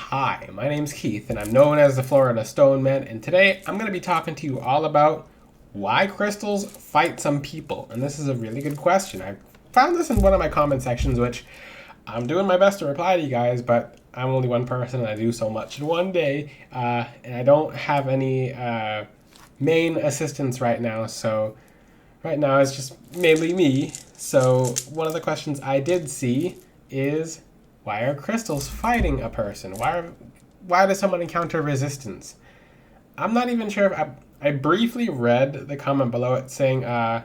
Hi, my name's Keith, and I'm known as the Florida Stone Man, and today I'm going to be talking to you all about why crystals fight some people. And this is a really good question. I found this in one of my comment sections, which I'm doing my best to reply to you guys, but I'm only one person and I do so much in one day, and I don't have any main assistants right now, so right now it's just mainly me. So one of the questions I did see is, why are crystals fighting a person? Why does someone encounter resistance? I'm not even sure if I briefly read the comment below it saying, and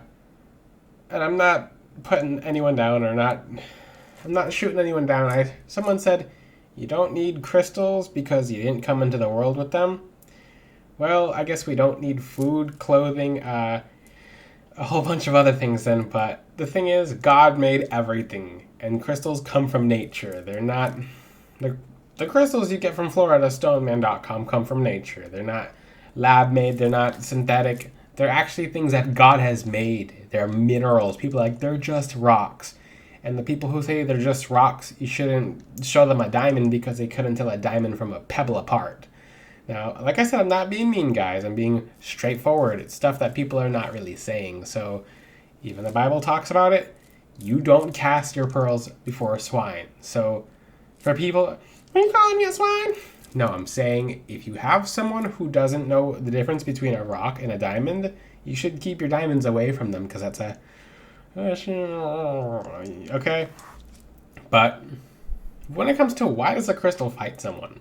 I'm not putting anyone down I'm not shooting anyone down. Someone said, you don't need crystals because you didn't come into the world with them. Well, I guess we don't need food, clothing, a whole bunch of other things then, but the thing is, God made everything, and crystals come from nature. They're not... The crystals you get from FloridaStoneman.com come from nature. They're not lab-made, they're not synthetic. They're actually things that God has made. They're minerals. People are like, they're just rocks. And the people who say they're just rocks, you shouldn't show them a diamond because they couldn't tell a diamond from a pebble apart. Now, like I said, I'm not being mean, guys. I'm being straightforward. It's stuff that people are not really saying. So even the Bible talks about it. You don't cast your pearls before swine. So for people, are you calling me a swine? No, I'm saying if you have someone who doesn't know the difference between a rock and a diamond, you should keep your diamonds away from them because that's a... Okay? But when it comes to why does a crystal fight someone?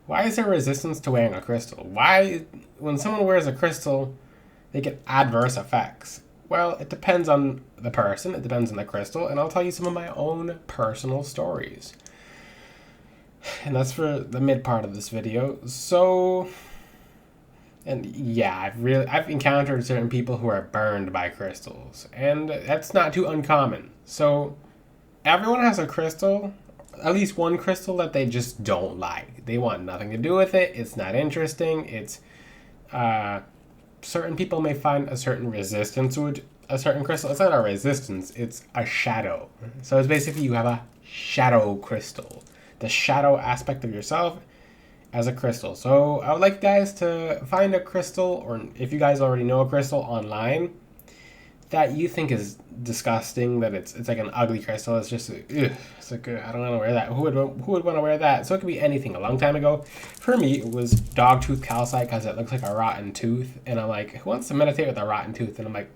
Why is there resistance to wearing a crystal? Why, when someone wears a crystal, they get adverse effects? Well, it depends on the person, it depends on the crystal, and I'll tell you some of my own personal stories. And that's for the mid part of this video. So, and yeah, I've encountered certain people who are burned by crystals, and that's not too uncommon. So, everyone has a crystal, at least one crystal that they just don't like. They want nothing to do with it. It's not interesting. It's certain people may find a certain resistance with a certain crystal. It's not a resistance. It's a shadow. So it's basically you have a shadow crystal, the shadow aspect of yourself as a crystal. So I would like you guys to find a crystal, or if you guys already know a crystal online that you think is disgusting, that it's like an ugly crystal. It's just, it's like, I don't want to wear that. Who would want to wear that? So it could be anything. A long time ago, for me, it was dogtooth calcite because it looks like a rotten tooth. And I'm like, who wants to meditate with a rotten tooth? And I'm like,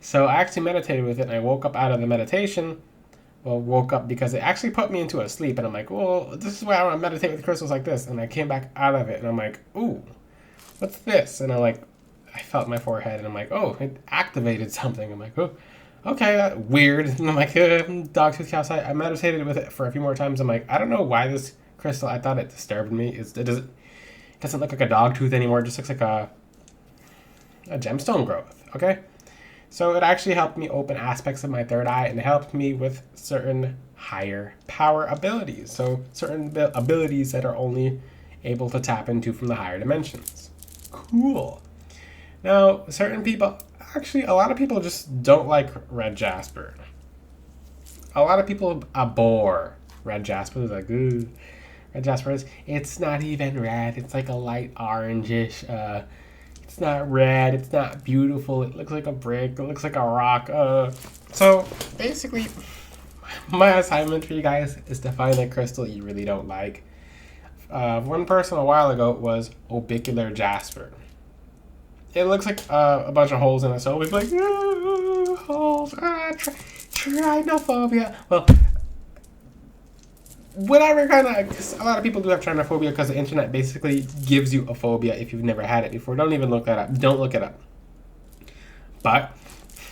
so I actually meditated with it, and I woke up out of the meditation. Well, woke up because it actually put me into a sleep. And I'm like, well, this is why I want to meditate with crystals like this. And I came back out of it, and I'm like, ooh, what's this? And I'm like, I felt my forehead, and I'm like, oh, it activated something. I'm like, oh, okay, weird. And I'm like, dogtooth calcite. I meditated with it for a few more times. I'm like, I don't know why this crystal, I thought it disturbed me. It doesn't look like a dog tooth anymore. It just looks like a gemstone growth, okay? So it actually helped me open aspects of my third eye, and it helped me with certain higher power abilities. So certain abilities that are only able to tap into from the higher dimensions. Cool. Now, certain people, actually, a lot of people just don't like red jasper. A lot of people abhor red jasper. They're like, ooh, red jasper it's not even red. It's like a light orangish. It's not red. It's not beautiful. It looks like a brick. It looks like a rock. So, basically, my assignment for you guys is to find a crystal you really don't like. One person a while ago was orbicular jasper. It looks like a bunch of holes in it, so it's like, holes, trynophobia. Well, whatever kind of, a lot of people do have trynophobia because the internet basically gives you a phobia if you've never had it before. Don't even look that up. Don't look it up. But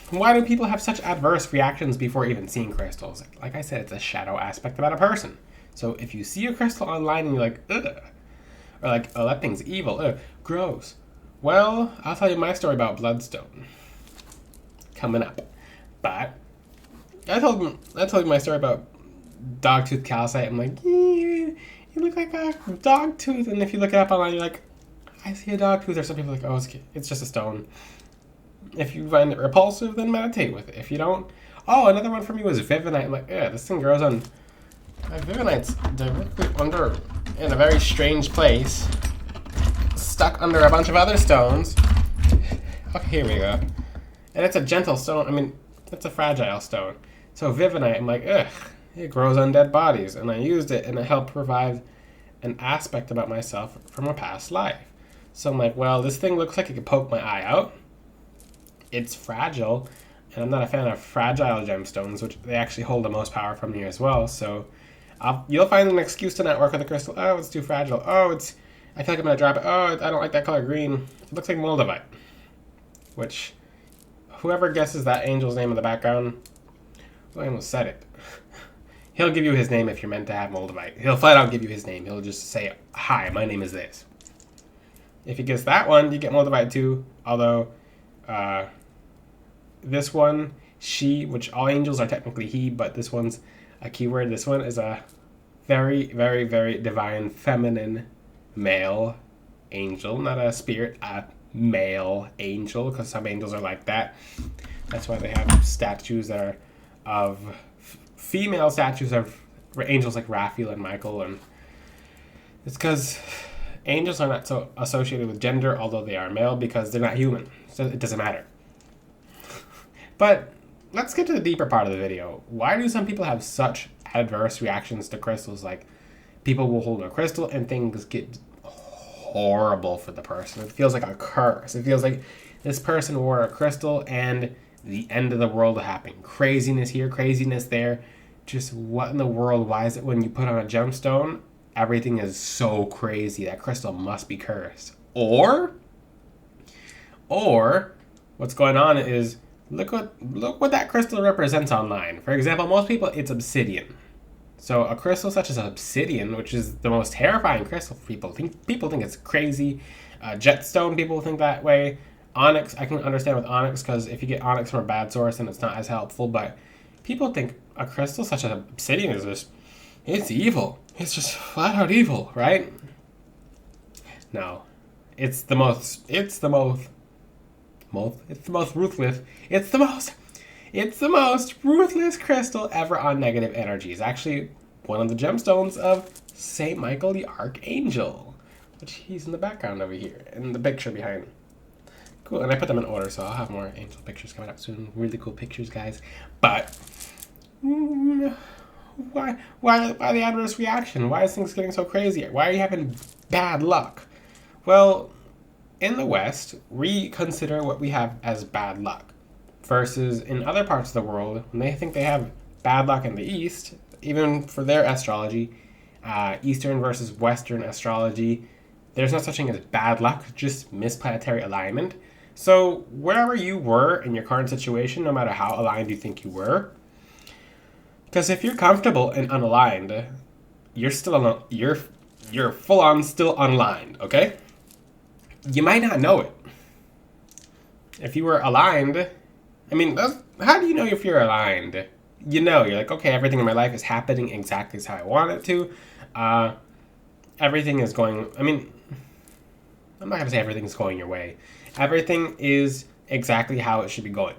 why do people have such adverse reactions before even seeing crystals? Like I said, it's a shadow aspect about a person. So if you see a crystal online and you're like, ugh, or like, oh, that thing's evil, ugh, gross. Well, I'll tell you my story about bloodstone coming up. But I told you my story about dogtooth calcite. I'm like, you look like a dog tooth. And if you look it up online, you're like, I see a dog tooth. Or some people are like, oh, it's just a stone. If you find it repulsive, then meditate with it. If you don't, oh, another one for me was Vivinite. I'm like, yeah, this thing grows on. My Vivinite's directly under in a very strange place, stuck under a bunch of other stones. Okay, here we go. And it's a gentle stone. I mean, it's a fragile stone. So Vivinite, I'm like, ugh, it grows on dead bodies. And I used it, and it helped provide an aspect about myself from a past life. So I'm like, well, this thing looks like it could poke my eye out. It's fragile, and I'm not a fan of fragile gemstones, which they actually hold the most power from here as well. So you'll find an excuse to not work with a crystal. Oh, it's too fragile. Oh, I feel like I'm going to drop it. Oh, I don't like that color green. It looks like Moldavite. Which, whoever guesses that angel's name in the background, well, I almost said it. He'll give you his name if you're meant to have Moldavite. He'll flat out give you his name. He'll just say, hi, my name is this. If you guess that one, you get Moldavite too. Although, this one, she, which all angels are technically he, but this one's a keyword. This one is a very, very, very divine, feminine, male angel. Not a spirit, a male angel, because some angels are like that. That's why they have statues that are of female statues of angels like Raphael and Michael, and it's because angels are not so associated with gender, although they are male, because they're not human, so it doesn't matter. But let's get to the deeper part of the video. Why do some people have such adverse reactions to crystals? Like, people will hold a crystal and things get horrible for the person. It feels like a curse. It feels like this person wore a crystal and the end of the world happened. Craziness here, craziness there. Just what in the world? Why is it when you put on a gemstone, everything is so crazy? That crystal must be cursed. Or what's going on is, look what that crystal represents online. For example, most people, it's obsidian. So a crystal such as obsidian, which is the most terrifying crystal for people think it's crazy. Jetstone, people think that way. Onyx, I can understand with onyx, because if you get onyx from a bad source, then it's not as helpful. But people think a crystal such as obsidian is just, it's evil. It's just flat out evil, right? No, it's the most ruthless crystal ever on negative energy. It's actually one of the gemstones of Saint Michael the Archangel, which he's in the background over here, in the picture behind. Cool, and I put them in order, so I'll have more angel pictures coming up soon. Really cool pictures, guys. But why the adverse reaction? Why is things getting so crazy? Why are you having bad luck? Well, in the West, we consider what we have as bad luck. Versus in other parts of the world, when they think they have bad luck in the East, even for their astrology, Eastern versus Western astrology, there's no such thing as bad luck, just misplanetary alignment. So wherever you were in your current situation, no matter how aligned you think you were, because if you're comfortable and unaligned, you're still you're full on still unaligned, okay? You might not know it. If you were aligned, I mean, how do you know if you're aligned? You know, you're like, okay, everything in my life is happening exactly as how I want it to. Everything is going, I mean, I'm not going to say everything's going your way. Everything is exactly how it should be going.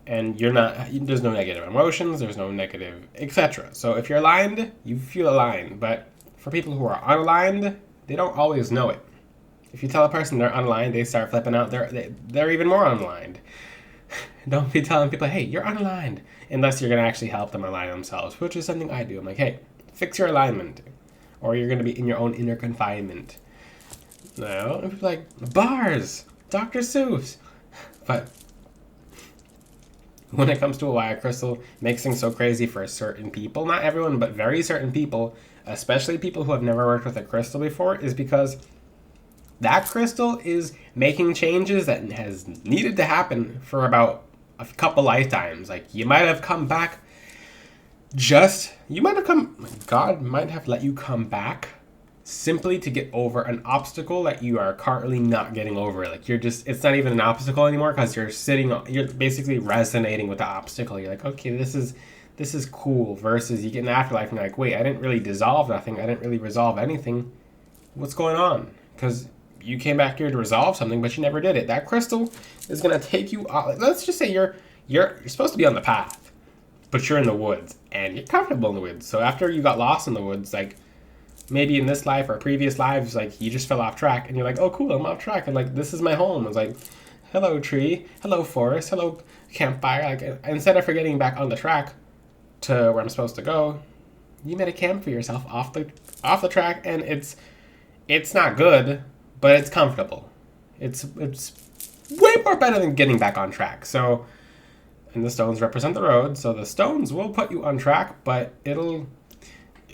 And there's no negative emotions, there's no negative, etc. So if you're aligned, you feel aligned. But for people who are unaligned, they don't always know it. If you tell a person they're unaligned, they start flipping out. They're even more unaligned. Don't be telling people, hey, you're unaligned, unless you're going to actually help them align themselves, which is something I do. I'm like, hey, fix your alignment, or you're going to be in your own inner confinement. No, and people are like, bars, Dr. Seuss. But when it comes to why a crystal makes things so crazy for certain people, not everyone, but very certain people, especially people who have never worked with a crystal before, is because that crystal is making changes that has needed to happen for about a couple lifetimes. Like, you might have come back God might have let you come back simply to get over an obstacle that you are currently not getting over. Like, it's not even an obstacle anymore, because you're basically resonating with the obstacle. You're like, okay, this is cool, versus you get in the afterlife and you're like, wait, I didn't really dissolve nothing. I didn't really resolve anything. What's going on? Because you came back here to resolve something, but you never did it. That crystal is going to take you off. Let's just say you're supposed to be on the path, but you're in the woods, and you're comfortable in the woods. So after you got lost in the woods, like, maybe in this life or previous lives, like you just fell off track and you're like, oh cool, I'm off track, and like this is my home. It's like, hello tree, hello forest, hello campfire. Like instead of forgetting back on the track to where I'm supposed to go, you made a camp for yourself off the track, and it's not good, but it's comfortable. It's way more better than getting back on track. So, and the stones represent the road, so the stones will put you on track, but it'll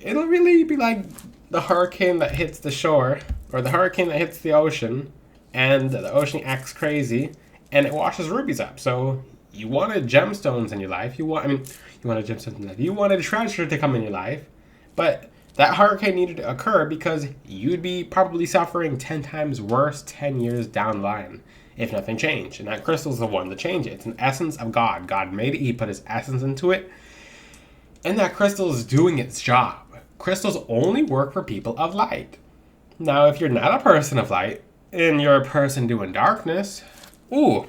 really be like the hurricane that hits the shore, or the hurricane that hits the ocean, and the ocean acts crazy, and it washes rubies up. So you wanted gemstones in your life. You wanted gemstones in your life. You wanted treasure to come in your life, but that hurricane needed to occur because you'd be probably suffering 10 times worse 10 years down the line if nothing changed. And that crystal's the one to change it. It's an essence of God. God made it. He put his essence into it. And that crystal is doing its job. Crystals only work for people of light. Now, if you're not a person of light and you're a person doing darkness, whoa.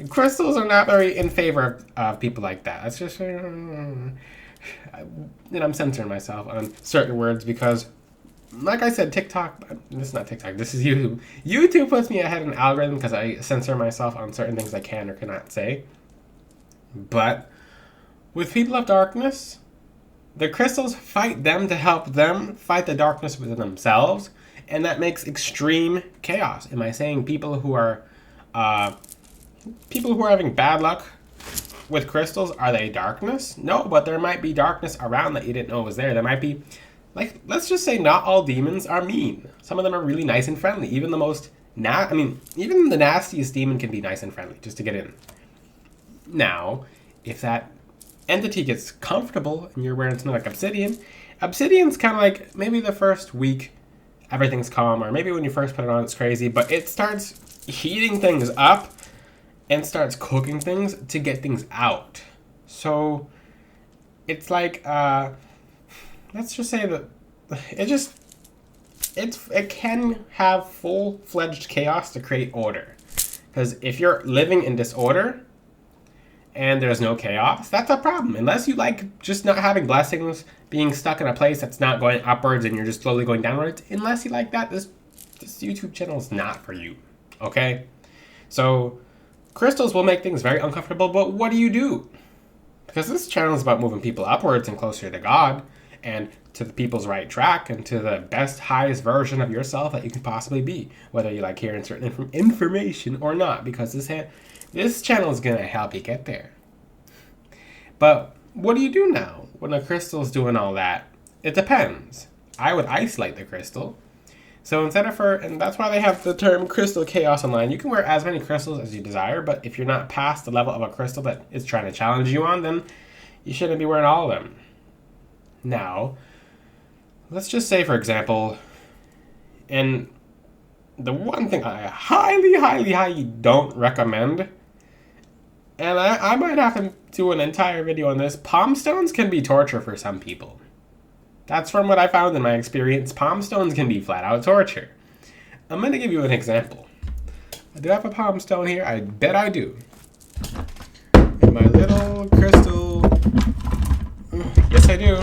Crystals are not very in favor of people like that. That's just, I'm censoring myself on certain words because, like I said, TikTok, this is not TikTok, this is YouTube. YouTube puts me ahead in an algorithm because I censor myself on certain things I can or cannot say. But with people of darkness, the crystals fight them to help them fight the darkness within themselves, and that makes extreme chaos. Am I saying people who are having bad luck with crystals, are they darkness? No, but there might be darkness around that you didn't know was there. There might be, like, let's just say not all demons are mean. Some of them are really nice and friendly. Even the even the nastiest demon can be nice and friendly just to get in. Now, if that entity gets comfortable and you're wearing something like obsidian's kind of like maybe the first week everything's calm, or maybe when you first put it on it's crazy, but it starts heating things up and starts cooking things to get things out. So it's like let's just say that it can have full-fledged chaos to create order. Because if you're living in disorder and there's no chaos, that's a problem. Unless you like just not having blessings, being stuck in a place that's not going upwards and you're just slowly going downwards, unless you like that, this YouTube channel is not for you, okay? So crystals will make things very uncomfortable, but what do you do? Because this channel is about moving people upwards and closer to God and to the people's right track and to the best, highest version of yourself that you can possibly be, whether you like hearing certain information or not, because this channel is going to help you get there. But what do you do now when a crystal's doing all that? It depends. I would isolate the crystal. So and that's why they have the term crystal chaos online. You can wear as many crystals as you desire, but if you're not past the level of a crystal that is trying to challenge you on, then you shouldn't be wearing all of them. Now, let's just say, for example, and the one thing I highly, highly, highly don't recommend, and I might have to do an entire video on this, palm stones can be torture for some people. That's from what I found in my experience. Palm stones can be flat out torture. I'm going to give you an example. I do have a palm stone here. I bet I do. And my little crystal. Yes, I do.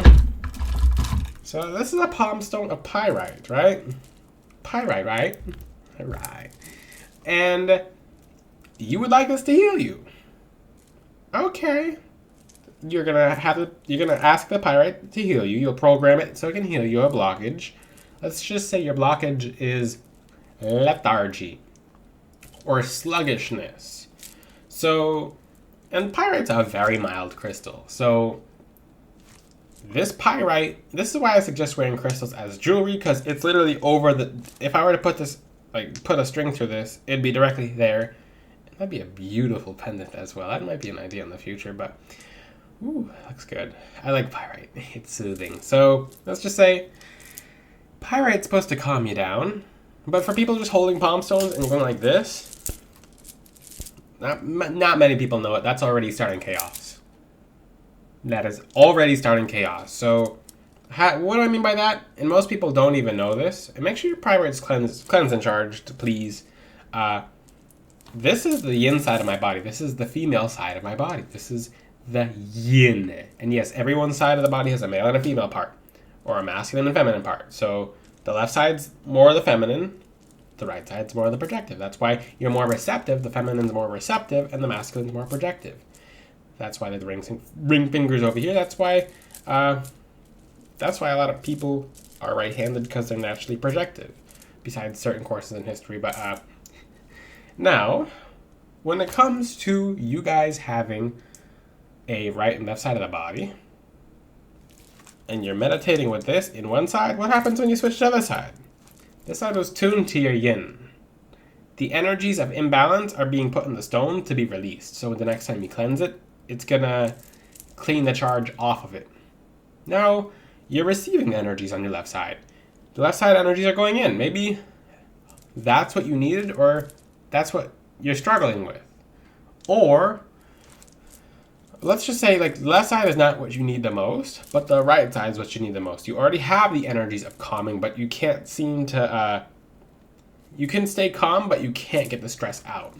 So this is a palm stone of pyrite, right? Pyrite, right? Right. And you would like this to heal you. Okay. You're gonna ask the pyrite to heal you. You'll program it so it can heal you a blockage. Let's just say your blockage is lethargy or sluggishness. So, and pyrite's a very mild crystal. So this pyrite, this is why I suggest wearing crystals as jewelry, because it's literally over if I were to put this, like put a string through this, it'd be directly there. That'd be a beautiful pendant as well. That might be an idea in the future, but ooh, looks good. I like pyrite. It's soothing. So let's just say pyrite's supposed to calm you down, but for people just holding palm stones and going like this, not many people know it. That's already starting chaos. That is already starting chaos. So what do I mean by that? And most people don't even know this. And make sure your pyrite's cleansed and charged, please. This is the yin side of my body. This is the female side of my body. This is the yin. And yes, every one side of the body has a male and a female part, or a masculine and feminine part. So the left side's more of the feminine, the right side's more of the projective. That's why you're more receptive, the feminine's more receptive, and the masculine's more projective. That's why the ring fingers over here. That's why a lot of people are right-handed, because they're naturally projective, besides certain courses in history. But now, when it comes to you guys having a right and left side of the body, and you're meditating with this in one side, what happens when you switch to the other side? This side was tuned to your yin. The energies of imbalance are being put in the stone to be released. So the next time you cleanse it, it's gonna clean the charge off of it. Now, you're receiving the energies on your left side. The left side energies are going in. Maybe that's what you needed, or that's what you're struggling with. Or, let's just say, like, the left side is not what you need the most, but the right side is what you need the most. You already have the energies of calming, but you can't seem to, you can stay calm, but you can't get the stress out.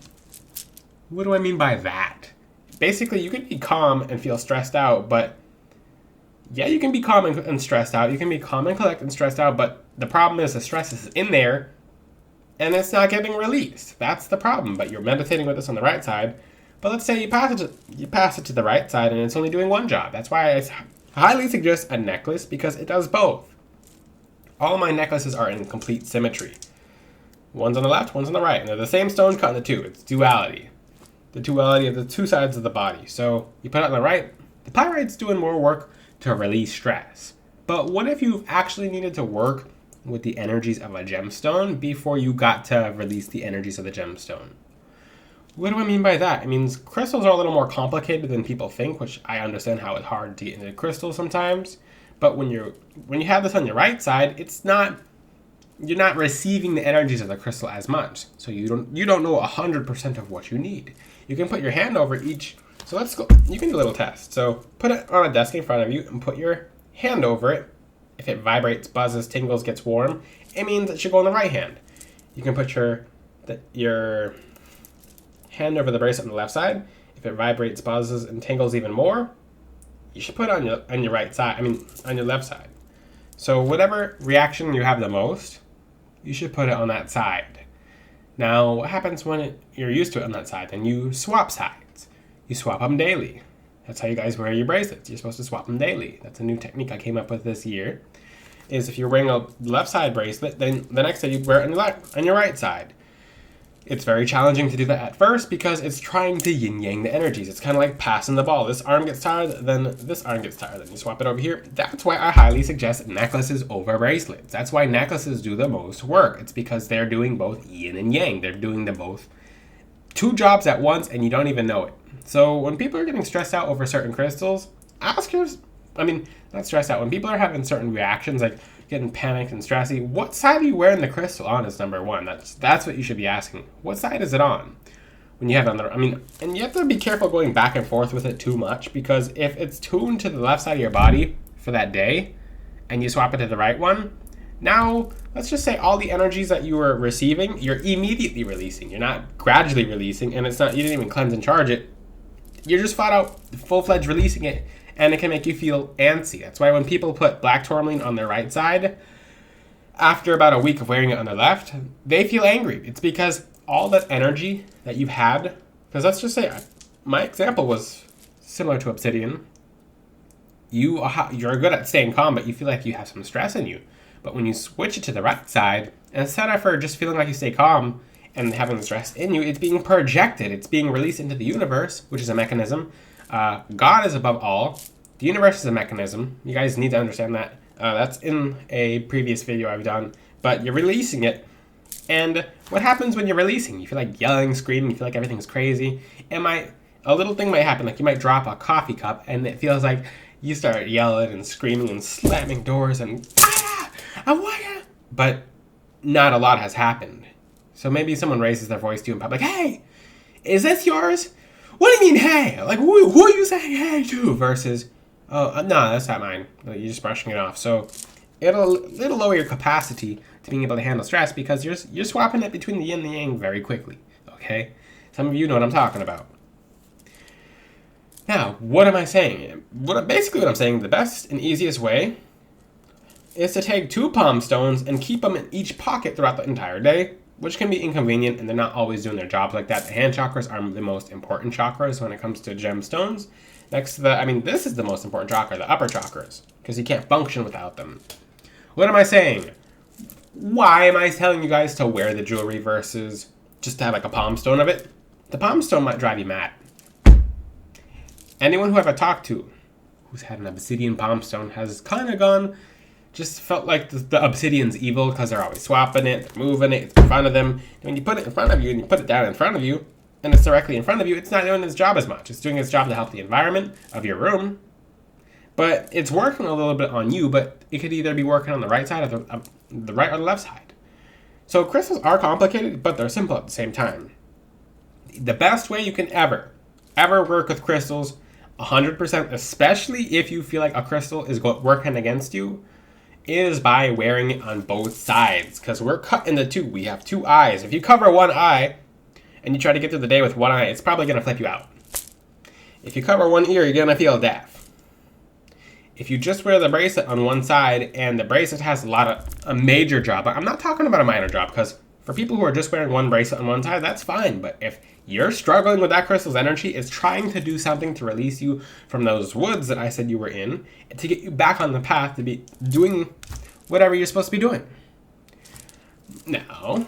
What do I mean by that? Basically, you can be calm and feel stressed out, but yeah, you can be calm and stressed out. You can be calm and collect and stressed out, but the problem is the stress is in there and it's not getting released. That's the problem. But you're meditating with this on the right side. But let's say you pass it to the right side and it's only doing one job. That's why I highly suggest a necklace, because it does both. All my necklaces are in complete symmetry. One's on the left, one's on the right. And they're the same stone cut into two. It's duality. The duality of the two sides of the body. So you put it on the right, the pyrite's doing more work to release stress. But what if you actually needed to work with the energies of a gemstone before you got to release the energies of the gemstone? What do I mean by that? It means crystals are a little more complicated than people think, which I understand how it's hard to get into crystals sometimes. But when you have this on your right side, you're not receiving the energies of the crystal as much. So you don't know 100% of what you need. You can put your hand over each. So let's go. You can do a little test. So put it on a desk in front of you and put your hand over it. If it vibrates, buzzes, tingles, gets warm, it means it should go on the right hand. You can put your hand over the bracelet on the left side. If it vibrates, buzzes, and tingles even more, you should put it on your right side. On your left side. So whatever reaction you have the most, you should put it on that side. Now, what happens when you're used to it on that side? Then you swap sides. You swap them daily. That's how you guys wear your bracelets. You're supposed to swap them daily. That's a new technique I came up with this year. Is if you're wearing a left side bracelet, then the next day you wear it on your right side. It's very challenging to do that at first because it's trying to yin-yang the energies. It's kind of like passing the ball. This arm gets tired, then this arm gets tired. Then you swap it over here. That's why I highly suggest necklaces over bracelets. That's why necklaces do the most work. It's because they're doing both yin and yang. They're doing the both two jobs at once and you don't even know it. So when people are getting stressed out over certain crystals, not stressed out. When people are having certain reactions, like getting panicked and stressy, what side are you wearing the crystal on is number one. That's what you should be asking. What side is it on? When you have it on the, and you have to be careful going back and forth with it too much, because if it's tuned to the left side of your body for that day and you swap it to the right one, now let's just say all the energies that you were receiving, you're immediately releasing. You're not gradually releasing, and you didn't even cleanse and charge it. You're just flat out full-fledged releasing it, and it can make you feel antsy. That's why when people put black tourmaline on their right side, after about a week of wearing it on their left, they feel angry. It's because all that energy that you've had, because let's just say, my example was similar to obsidian. You're good at staying calm, but you feel like you have some stress in you. But when you switch it to the right side, instead of just feeling like you stay calm and having the stress in you, it's being projected. It's being released into the universe, which is a mechanism. God is above all. The universe is a mechanism. You guys need to understand that. That's in a previous video I've done. But you're releasing it. And what happens when you're releasing? You feel like yelling, screaming. You feel like everything's crazy. A little thing might happen. Like you might drop a coffee cup and it feels like you start yelling and screaming and slamming doors and but not a lot has happened. So maybe someone raises their voice to you in public. Hey, is this yours? What do you mean, hey? Like, who are you saying hey to? Versus, oh, no, that's not mine. You're just brushing it off. So it'll lower your capacity to being able to handle stress because you're swapping it between the yin and the yang very quickly. Okay? Some of you know what I'm talking about. Now, what am I saying? Basically what I'm saying, the best and easiest way is to take 2 palm stones and keep them in each pocket throughout the entire day, which can be inconvenient and they're not always doing their jobs like that. The hand chakras are the most important chakras when it comes to gemstones. Next to this is the most important chakra, the upper chakras, because you can't function without them. What am I saying? Why am I telling you guys to wear the jewelry versus just to have like a palm stone of it? The palm stone might drive you mad. Anyone who I've talked to who's had an obsidian palm stone has kind of just felt like the obsidian's evil because they're always swapping it, they're moving it, it's in front of them. And when you put it in front of you and you put it down in front of you, and it's directly in front of you, it's not doing its job as much. It's doing its job to help the environment of your room, but it's working a little bit on you, but it could either be working on the right side or the right or the left side. So crystals are complicated, but they're simple at the same time. The best way you can ever work with crystals, 100%, especially if you feel like a crystal is working against you, is by wearing it on both sides, because we're cut into 2. We have 2 eyes. If you cover one eye and you try to get through the day with one eye, it's probably going to flip you out. If you cover one ear, you're going to feel deaf. If you just wear the bracelet on one side and the bracelet has a major job, I'm not talking about a minor job, because for people who are just wearing one bracelet on one side, that's fine. But if you're struggling with that crystal's energy, it's trying to do something to release you from those woods that I said you were in, to get you back on the path to be doing whatever you're supposed to be doing. Now,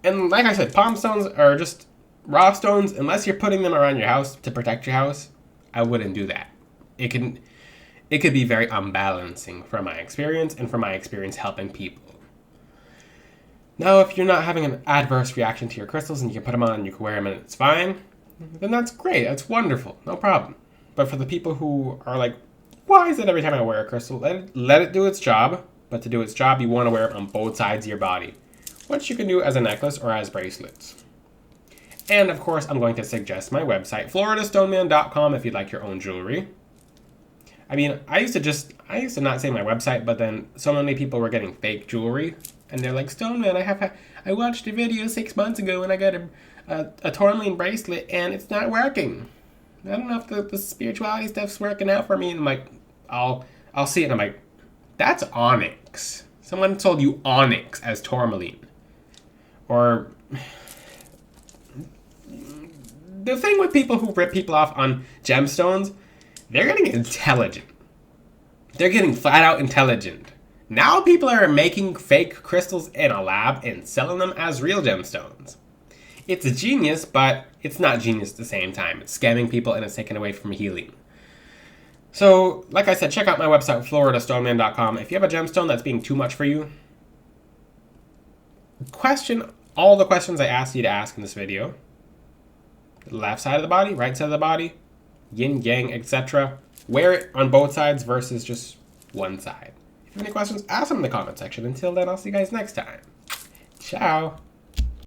and like I said, palm stones are just raw stones. Unless you're putting them around your house to protect your house, I wouldn't do that. It could be very unbalancing from my experience and from my experience helping people. Now, if you're not having an adverse reaction to your crystals and you can put them on and you can wear them and it's fine, then that's great. That's wonderful. No problem. But for the people who are like, why is it every time I wear a crystal? Let it do its job. But to do its job, you want to wear it on both sides of your body, which you can do as a necklace or as bracelets. And of course, I'm going to suggest my website, floridastoneman.com, if you'd like your own jewelry. I used to not say my website, but then so many people were getting fake jewelry. And they're like, Stoneman, I watched a video 6 months ago and I got a tourmaline bracelet and it's not working. I don't know if the spirituality stuff's working out for me. And I'm like, I'll see it. And I'm like, that's onyx. Someone told you onyx as tourmaline. Or the thing with people who rip people off on gemstones, they're getting intelligent. They're getting flat out intelligent. Now people are making fake crystals in a lab and selling them as real gemstones. It's a genius, but it's not genius at the same time. It's scamming people and it's taken away from healing. So, like I said, check out my website, floridastoneman.com. If you have a gemstone that's being too much for you, question all the questions I asked you to ask in this video. Left side of the body, right side of the body, yin, yang, etc. Wear it on both sides versus just one side. If you have any questions, ask them in the comment section. Until then, I'll see you guys next time. Ciao.